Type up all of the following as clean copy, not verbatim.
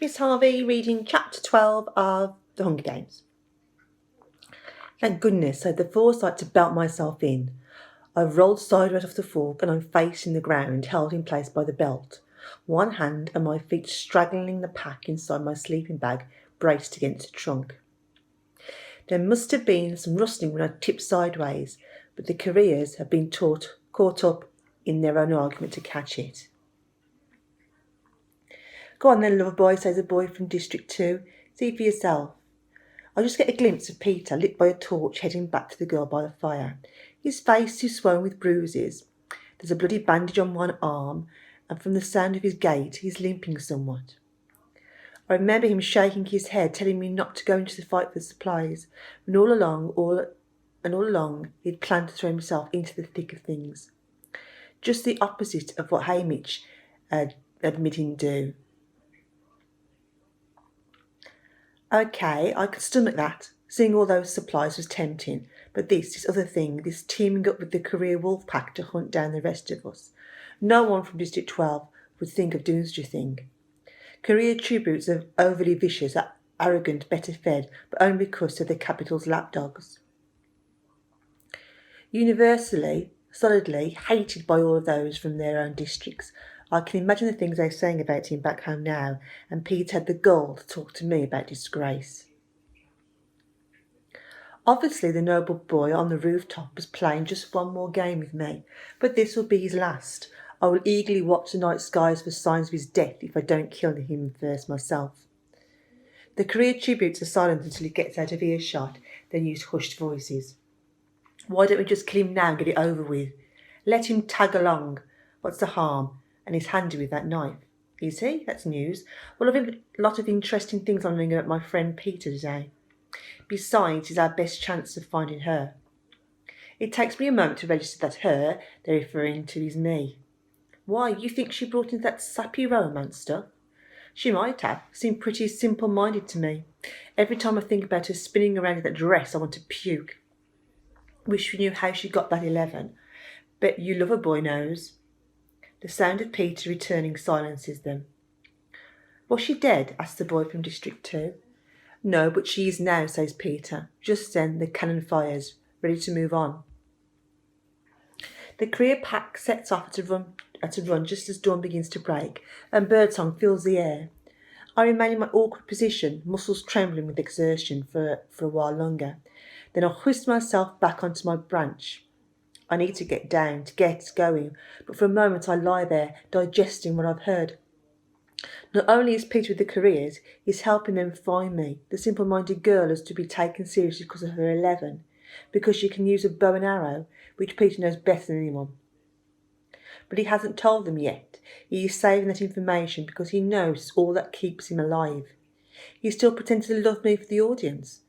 Miss Harvey reading chapter 12 of The Hunger Games. Thank goodness I had the foresight to belt myself in. I've rolled sideways off the fork and I'm facing the ground, held in place by the belt. One hand and my feet straddling the pack inside my sleeping bag, braced against the trunk. There must have been some rustling when I tipped sideways, but the careers have been caught up in their own argument to catch it. Go on then, lover boy, says a boy from District 2. See for yourself. I just get a glimpse of Peter, lit by a torch, heading back to the girl by the fire. His face is swollen with bruises. There's a bloody bandage on one arm, and from the sound of his gait, he's limping somewhat. I remember him shaking his head, telling me not to go into the fight for supplies, and all along, he'd planned to throw himself into the thick of things. Just the opposite of what Hamish had made him do. Okay, I could stomach that. Seeing all those supplies was tempting, but this other thing, this teaming up with the career wolf pack to hunt down the rest of us. No one from District 12 would think of doing such a thing. Career tributes are overly vicious, arrogant, better fed, but only because they're the capital's lapdogs. Universally, solidly hated by all of those from their own districts. I can imagine the things they're saying about him back home now, and Pete had the gall to talk to me about disgrace. Obviously, the noble boy on the rooftop was playing just one more game with me, but this will be his last. I will eagerly watch the night skies for signs of his death if I don't kill him first myself. The career tributes are silent until he gets out of earshot, then use hushed voices. Why don't we just kill him now and get it over with? Let him tag along. What's the harm? And he's handy with that knife. Is he? That's news. Well, I've a lot of interesting things I'm learning about my friend Peter today. Besides, it's our best chance of finding her. It takes me a moment to register that her they're referring to is me. Why, you think she brought in that sappy romance stuff? She might have. Seemed pretty simple-minded to me. Every time I think about her spinning around in that dress, I want to puke. Wish we knew how she got that 11. Bet you lover boy knows. The sound of Peter returning silences them. Was she dead? Asked the boy from District 2. No, but she is now, says Peter. Just then the cannon fires, ready to move on. The career pack sets off at a run just as dawn begins to break, and birdsong fills the air. I remain in my awkward position, muscles trembling with exertion for a while longer. Then I hoist myself back onto my branch. I need to get down, to get going, but for a moment I lie there, digesting what I've heard. Not only is Peter with the careers, he's helping them find me. The simple-minded girl is to be taken seriously because of her 11, because she can use a bow and arrow, which Peter knows better than anyone. But he hasn't told them yet. He is saving that information because he knows it's all that keeps him alive. He still pretends to love me for the audience.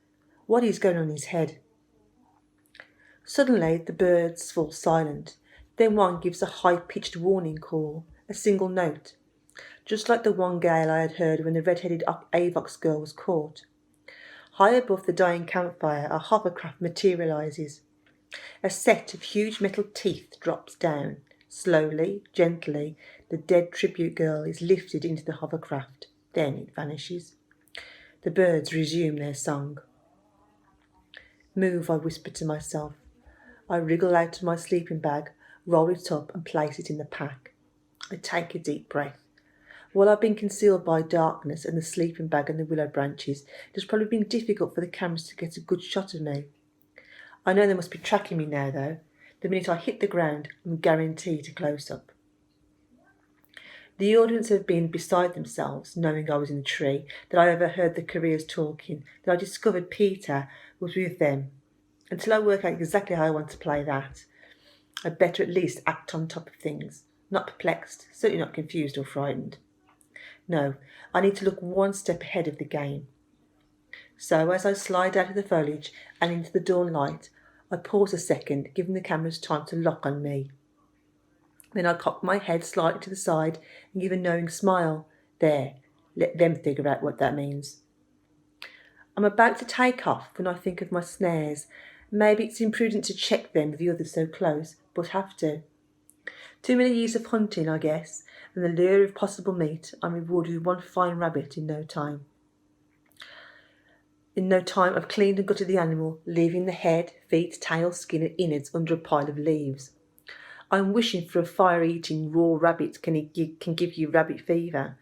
What is going on in his head? Suddenly the birds fall silent. Then one gives a high-pitched warning call, a single note, just like the one gale I had heard when the red-headed Avox girl was caught. High above the dying campfire, a hovercraft materialises. A set of huge metal teeth drops down. Slowly, gently, the dead tribute girl is lifted into the hovercraft. Then it vanishes. The birds resume their song. Move, I whisper to myself. I wriggle out of my sleeping bag, roll it up and place it in the pack. I take a deep breath. While I've been concealed by darkness and the sleeping bag and the willow branches, it has probably been difficult for the cameras to get a good shot of me. I know they must be tracking me now, though. The minute I hit the ground, I'm guaranteed a close-up. The audience have been beside themselves, knowing I was in the tree, that I overheard the careers talking, that I discovered Peter was with them. Until I work out exactly how I want to play that, I'd better at least act on top of things. Not perplexed, certainly not confused or frightened. No, I need to look one step ahead of the game. So as I slide out of the foliage and into the dawn light, I pause a second, giving the cameras time to lock on me. Then I cock my head slightly to the side and give a knowing smile. There, let them figure out what that means. I'm about to take off when I think of my snares. Maybe it's imprudent to check them with the others so close, but have to. Too many years of hunting, I guess, and the lure of possible meat, I'm rewarded with one fine rabbit in no time. In no time, I've cleaned and gutted the animal, leaving the head, feet, tail, skin, and innards under a pile of leaves. I'm wishing for a fire-eating raw rabbit can give you rabbit fever.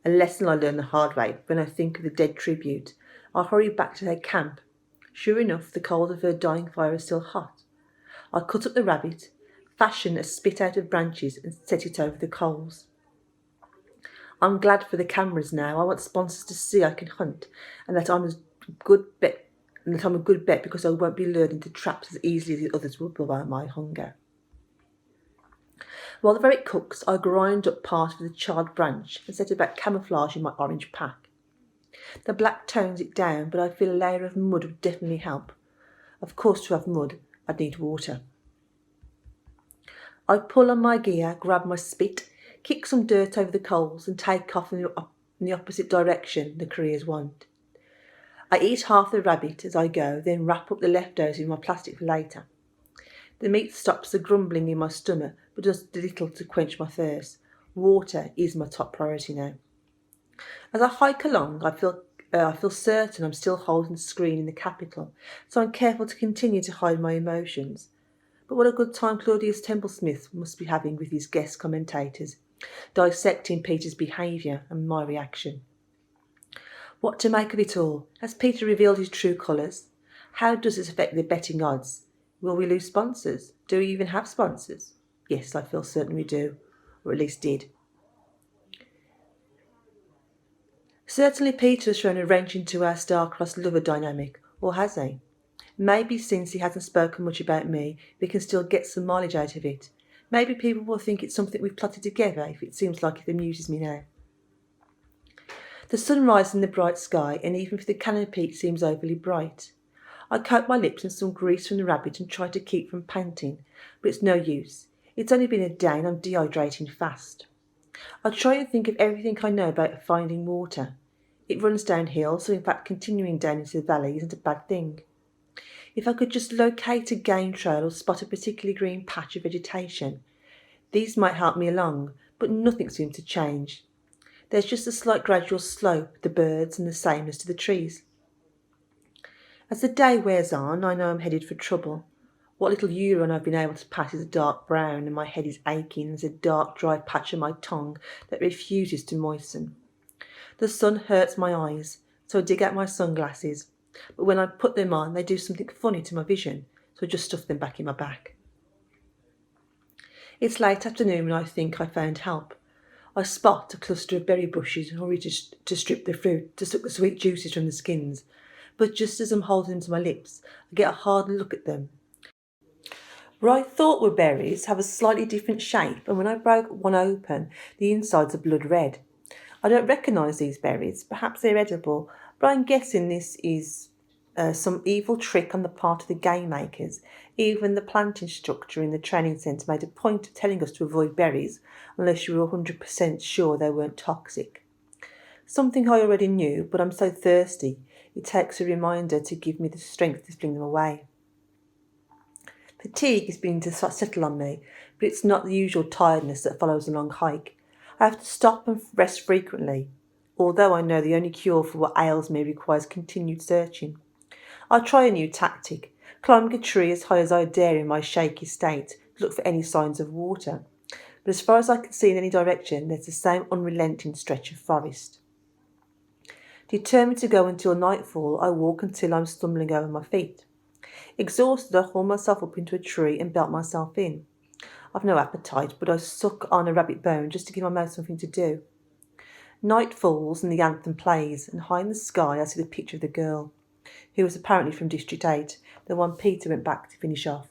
A lesson I learned the hard way when I think of the dead tribute. I hurry back to their camp. Sure enough, the coals of her dying fire are still hot. I cut up the rabbit, fashion a spit out of branches, and set it over the coals. I'm glad for the cameras now. I want sponsors to see I can hunt, and that I'm a good bet, because I won't be lured into traps as easily as the others will by my hunger. While the rabbit cooks, I grind up part of the charred branch and set about camouflaging my orange pack. The black tones it down, but I feel a layer of mud would definitely help. Of course, to have mud, I'd need water. I pull on my gear, grab my spit, kick some dirt over the coals, and take off in the opposite direction the careers want. I eat half the rabbit as I go, then wrap up the leftovers in my plastic for later. The meat stops the grumbling in my stomach, but does little to quench my thirst. Water is my top priority now. As I hike along, I feel certain I'm still holding the screen in the Capitol, so I'm careful to continue to hide my emotions. But what a good time Claudius Templesmith must be having with his guest commentators, dissecting Peter's behaviour and my reaction. What to make of it all? Has Peter revealed his true colours? How does this affect the betting odds? Will we lose sponsors? Do we even have sponsors? Yes, I feel certain we do, or at least did. Certainly Peter has thrown a wrench into our star-crossed lover dynamic, or has he? Maybe since he hasn't spoken much about me, we can still get some mileage out of it. Maybe people will think it's something we've plotted together if it seems like it amuses me now. The sun rises in the bright sky, and even if the canopy seems overly bright. I coat my lips in some grease from the rabbit and try to keep from panting, but it's no use. It's only been a day and I'm dehydrating fast. I try and think of everything I know about finding water. It runs downhill, so in fact continuing down into the valley isn't a bad thing. If I could just locate a game trail or spot a particularly green patch of vegetation, these might help me along, but nothing seems to change. There's just a slight gradual slope, the birds, and the sameness to the trees. As the day wears on, I know I'm headed for trouble. What little urine I've been able to pass is a dark brown, and my head is aching, and there's a dark, dry patch on my tongue that refuses to moisten. The sun hurts my eyes, so I dig out my sunglasses, but when I put them on, they do something funny to my vision, so I just stuff them back in my back. It's late afternoon and I think I found help. I spot a cluster of berry bushes and hurry to strip the fruit, to suck the sweet juices from the skins. But just as I'm holding them to my lips, I get a hard look at them. What I thought were berries have a slightly different shape, and when I broke one open, the insides are blood red. I don't recognise these berries. Perhaps they're edible, but I'm guessing this is some evil trick on the part of the game makers. Even the planting instructor in the training centre made a point of telling us to avoid berries unless you were 100% sure they weren't toxic. Something I already knew, but I'm so thirsty, it takes a reminder to give me the strength to fling them away. Fatigue is beginning to settle on me, but it's not the usual tiredness that follows a long hike. I have to stop and rest frequently, although I know the only cure for what ails me requires continued searching. I try a new tactic, climbing a tree as high as I dare in my shaky state to look for any signs of water. But as far as I can see in any direction, there's the same unrelenting stretch of forest. Determined to go until nightfall, I walk until I'm stumbling over my feet. Exhausted, I haul myself up into a tree and belt myself in. I've no appetite, but I suck on a rabbit bone just to give my mouth something to do. Night falls and the anthem plays, and high in the sky I see the picture of the girl, who was apparently from District 8, the one Peter went back to finish off.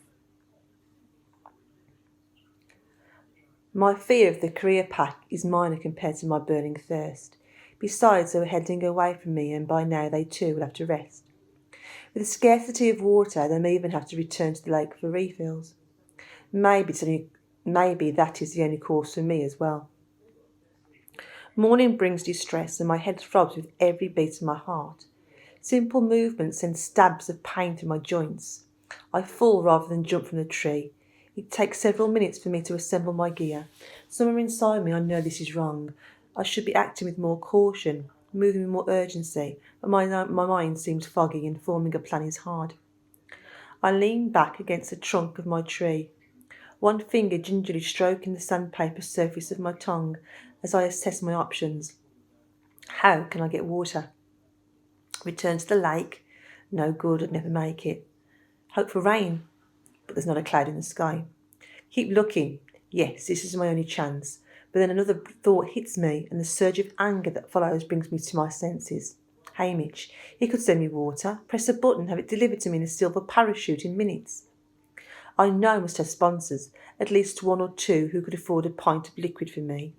My fear of the career pack is minor compared to my burning thirst. Besides, they were heading away from me, and by now they too will have to rest. With the scarcity of water, they may even have to return to the lake for refills. Maybe that is the only course for me as well. Morning brings distress, and my head throbs with every beat of my heart. Simple movements send stabs of pain through my joints. I fall rather than jump from the tree. It takes several minutes for me to assemble my gear. Somewhere inside me I know this is wrong. I should be acting with more caution, moving with more urgency, but my mind seems foggy and forming a plan is hard. I lean back against the trunk of my tree, one finger gingerly stroking the sandpaper surface of my tongue as I assess my options. How can I get water? Return to the lake? No good, I'd never make it. Hope for rain, but there's not a cloud in the sky. Keep looking. Yes, this is my only chance. But then another thought hits me, and the surge of anger that follows brings me to my senses. Hamish, he could send me water, press a button, have it delivered to me in a silver parachute in minutes. I know I must have sponsors, at least one or two who could afford a pint of liquid for me.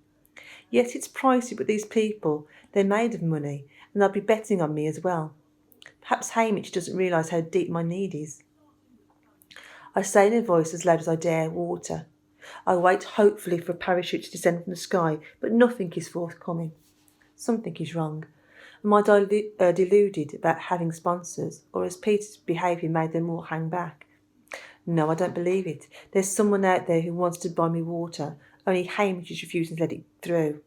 Yes, it's pricey, but these people, they're made of money, and they'll be betting on me as well. Perhaps Hamish doesn't realise how deep my need is. I say in a voice as loud as I dare, water. I wait hopefully for a parachute to descend from the sky, but nothing is forthcoming. Something is wrong. Am I deluded about having sponsors, or has Peter's behaviour made them all hang back? No, I don't believe it. There's someone out there who wants to buy me water, only Hamish is refusing to let it through.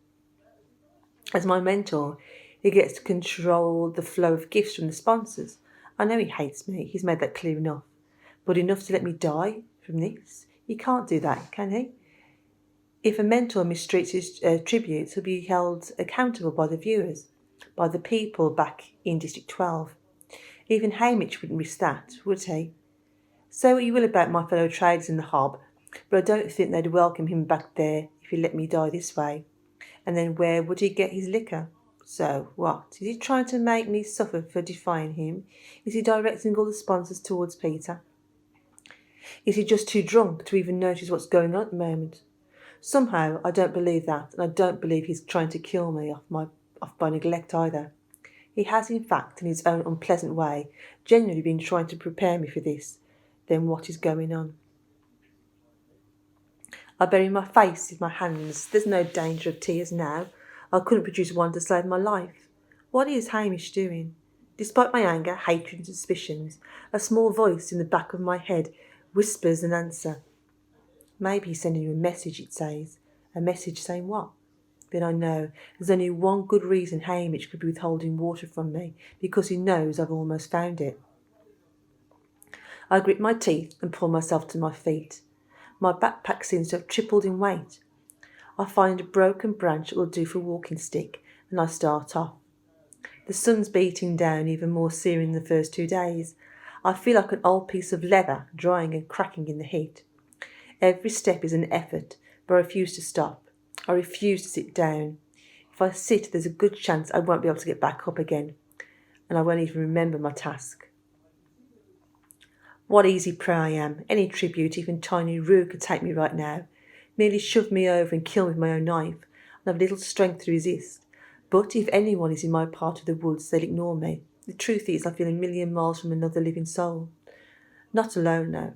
As my mentor, he gets to control the flow of gifts from the sponsors. I know he hates me, he's made that clear enough. But enough to let me die from this? He can't do that, can he? If a mentor mistreats his tributes, he'll be held accountable by the viewers, by the people back in District 12. Even Hamish wouldn't risk that, would he? Say what you will about my fellow traders in the hob, but I don't think they'd welcome him back there if he let me die this way. And then where would he get his liquor? So what? Is he trying to make me suffer for defying him? Is he directing all the sponsors towards Peter? Is he just too drunk to even notice what's going on at the moment? Somehow I don't believe that, and I don't believe he's trying to kill me off by neglect either. He has, in fact, in his own unpleasant way, genuinely been trying to prepare me for this. Then what is going on? I bury my face in my hands. There's no danger of tears now. I couldn't produce one to save my life. What is Hamish doing? Despite my anger, hatred and suspicions, a small voice in the back of my head whispers an answer. Maybe he's sending you a message, it says. A message saying what? Then I know there's only one good reason Hamish could be withholding water from me, because he knows I've almost found it. I grit my teeth and pull myself to my feet. My backpack seems to have tripled in weight. I find a broken branch that will do for a walking stick, and I start off. The sun's beating down, even more searing than the first 2 days. I feel like an old piece of leather, drying and cracking in the heat. Every step is an effort, but I refuse to stop. I refuse to sit down. If I sit, there's a good chance I won't be able to get back up again, and I won't even remember my task. What easy prey I am. Any tribute, even tiny Roo, could take me right now. Merely shove me over and kill me with my own knife, and have little strength to resist. But if anyone is in my part of the woods, they'll ignore me. The truth is, I feel a million miles from another living soul. Not alone now.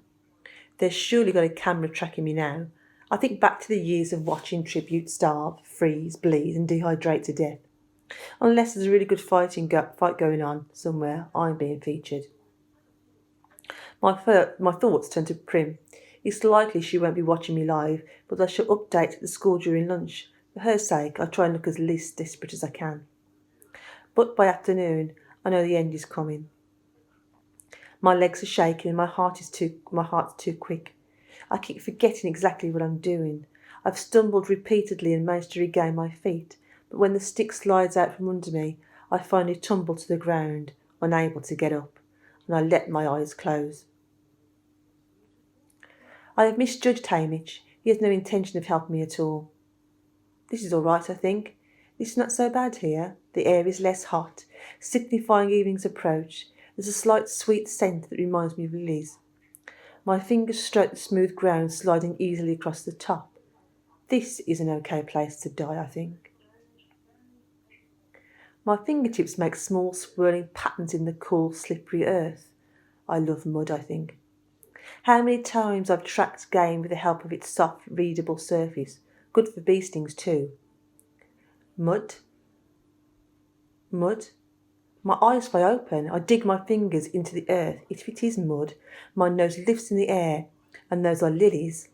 They've surely got a camera tracking me now. I think back to the years of watching tributes starve, freeze, bleed and dehydrate to death. Unless there's a really good fight going on somewhere, I'm being featured. My thoughts turn to Prim. It's likely she won't be watching me live, but I shall update at the school during lunch. For her sake, I try and look as least desperate as I can. But by afternoon, I know the end is coming. My legs are shaking and my heart's too quick. I keep forgetting exactly what I'm doing. I've stumbled repeatedly and managed to regain my feet, but when the stick slides out from under me, I finally tumble to the ground, unable to get up, and I let my eyes close. I have misjudged Hamish. He has no intention of helping me at all. This is all right, I think. It's not so bad here. The air is less hot, signifying evening's approach. There's a slight sweet scent that reminds me of lilies. My fingers stroke the smooth ground, sliding easily across the top. This is an okay place to die, I think. My fingertips make small swirling patterns in the cool, slippery earth. I love mud, I think. How many times I've tracked game with the help of its soft, readable surface. Good for bee stings too. Mud. Mud. My eyes fly open. I dig my fingers into the earth. If it is mud, my nose lifts in the air. And those are lilies,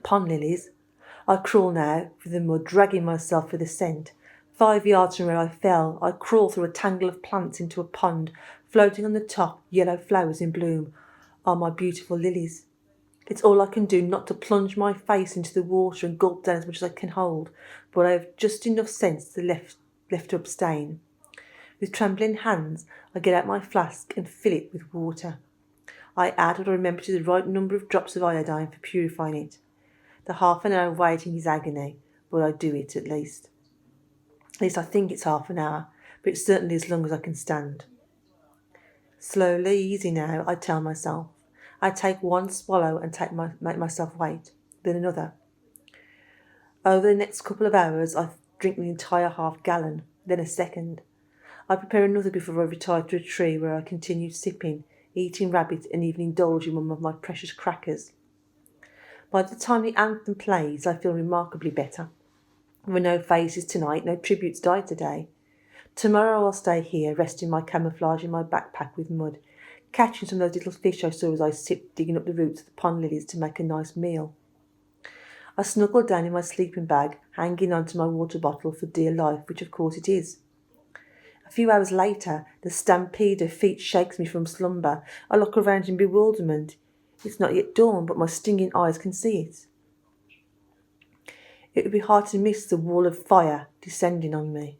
pond lilies. I crawl now through the mud, dragging myself for the scent. 5 yards from where I fell, I crawl through a tangle of plants into a pond. Floating on the top, yellow flowers in bloom, are my beautiful lilies. It's all I can do not to plunge my face into the water and gulp down as much as I can hold, but I have just enough sense left to abstain. With trembling hands, I get out my flask and fill it with water. I add what I remember to the right number of drops of iodine for purifying it. The half an hour waiting is agony, but I do it at least. At least I think it's half an hour, but it's certainly as long as I can stand. Slowly, easy now, I tell myself. I take one swallow and make myself wait, then another. Over the next couple of hours, I drink the entire half-gallon, then a second. I prepare another before I retire to a tree where I continue sipping, eating rabbit and even indulging one of my precious crackers. By the time the anthem plays, I feel remarkably better. There were no faces tonight, no tributes died today. Tomorrow I'll stay here, resting my camouflage in my backpack with mud, catching some of those little fish I saw as I sipped, digging up the roots of the pond lilies to make a nice meal. I snuggle down in my sleeping bag, hanging on to my water bottle for dear life, which of course it is. A few hours later, the stampede of feet shakes me from slumber. I look around in bewilderment. It's not yet dawn, but my stinging eyes can see it. It would be hard to miss the wall of fire descending on me.